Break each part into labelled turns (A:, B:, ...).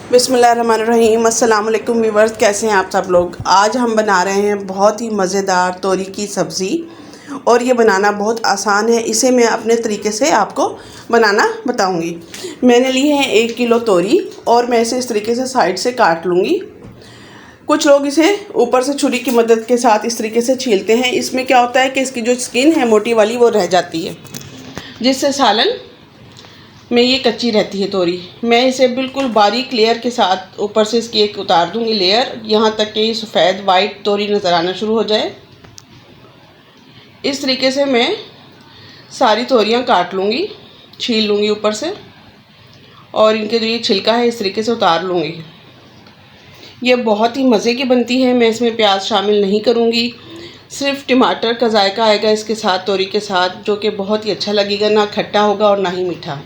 A: बिस्मिल्लाहिर्रहमानिर्रहीम। अस्सलाम वालेकुम व्यूअर्स, कैसे हैं आप सब लोग। आज हम बना रहे हैं बहुत ही मज़ेदार तोरी की सब्ज़ी और ये बनाना बहुत आसान है। इसे मैं अपने तरीके से आपको बनाना बताऊंगी। मैंने ली है 1 किलो तोरी और मैं इसे इस तरीके से साइड से काट लूँगी। कुछ लोग इसे ऊपर से छुरी की मदद के साथ इस तरीके से छीलते हैं। इसमें क्या होता है कि इसकी जो स्किन है मोटी वाली वो रह जाती है, जिससे सालन में ये कच्ची रहती है तोरी। मैं इसे बिल्कुल बारीक लेयर के साथ ऊपर से इसकी एक उतार दूंगी लेयर, यहाँ तक कि सफ़ेद वाइट तोरी नज़र आना शुरू हो जाए। इस तरीके से मैं सारी तोरियाँ काट लूँगी, छील लूँगी ऊपर से, और इनके जो ये छिलका है इस तरीके से उतार लूँगी। ये बहुत ही मज़े की बनती है। मैं इसमें प्याज शामिल नहीं करूँगी, सिर्फ टमाटर का जायका आएगा इसके साथ, तोरी के साथ, जो कि बहुत ही अच्छा लगेगा। ना खट्टा होगा और ना ही मीठा।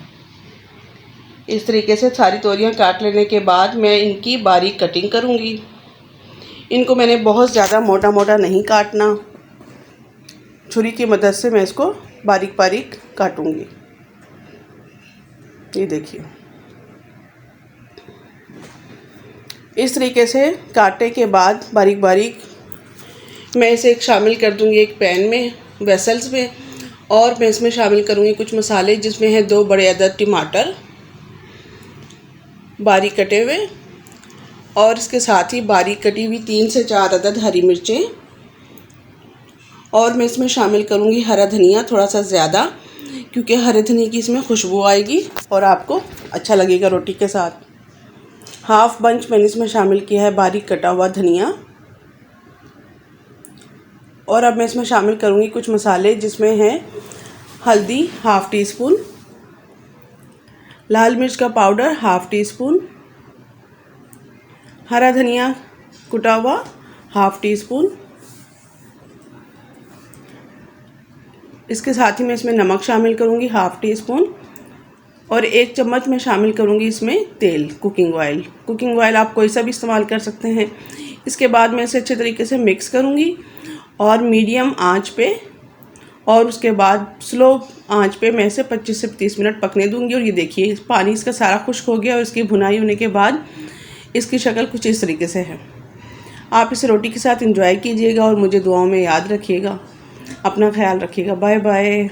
A: इस तरीके से सारी तोरियां काट लेने के बाद मैं इनकी बारीक कटिंग करूंगी। इनको मैंने बहुत ज़्यादा मोटा मोटा नहीं काटना, छुरी की मदद से मैं इसको बारीक बारीक काटूंगी। ये देखिए, इस तरीके से काटने के बाद बारीक बारीक मैं इसे शामिल कर दूंगी एक पैन में, वेसल्स में, और मैं इसमें शामिल करूंगी कुछ मसाले, जिसमें है 2 बड़े अदद टमाटर बारीक कटे हुए, और इसके साथ ही बारीक कटी हुई 3 से 4 अदद हरी मिर्चें, और मैं इसमें शामिल करूंगी हरा धनिया थोड़ा सा ज़्यादा, क्योंकि हरे धनिया की इसमें खुशबू आएगी और आपको अच्छा लगेगा रोटी के साथ। हाफ बंच मैंने इसमें शामिल किया है बारीक कटा हुआ धनिया। और अब मैं इसमें शामिल करूंगी कुछ मसाले, जिसमें है हल्दी हाफ़ टी स्पून, लाल मिर्च का पाउडर हाफ़ टी स्पून, हरा धनिया कुटा हुआ हाफ़ टी स्पून। इसके साथ ही मैं इसमें नमक शामिल करूंगी हाफ़ टी स्पून, और 1 चम्मच मैं शामिल करूंगी इसमें तेल, कुकिंग ऑयल। कुकिंग ऑयल आप कोई सा भी इस्तेमाल कर सकते हैं। इसके बाद मैं इसे अच्छे तरीके से मिक्स करूंगी और मीडियम आंच पे, और उसके बाद स्लो आंच पे मैं इसे 25 से 30 मिनट पकने दूंगी। और ये देखिए, पानी इसका सारा खुश्क हो गया और इसकी भुनाई होने के बाद इसकी शक्ल कुछ इस तरीके से है। आप इसे रोटी के साथ एंजॉय कीजिएगा और मुझे दुआओं में याद रखिएगा। अपना ख्याल रखिएगा। Bye bye.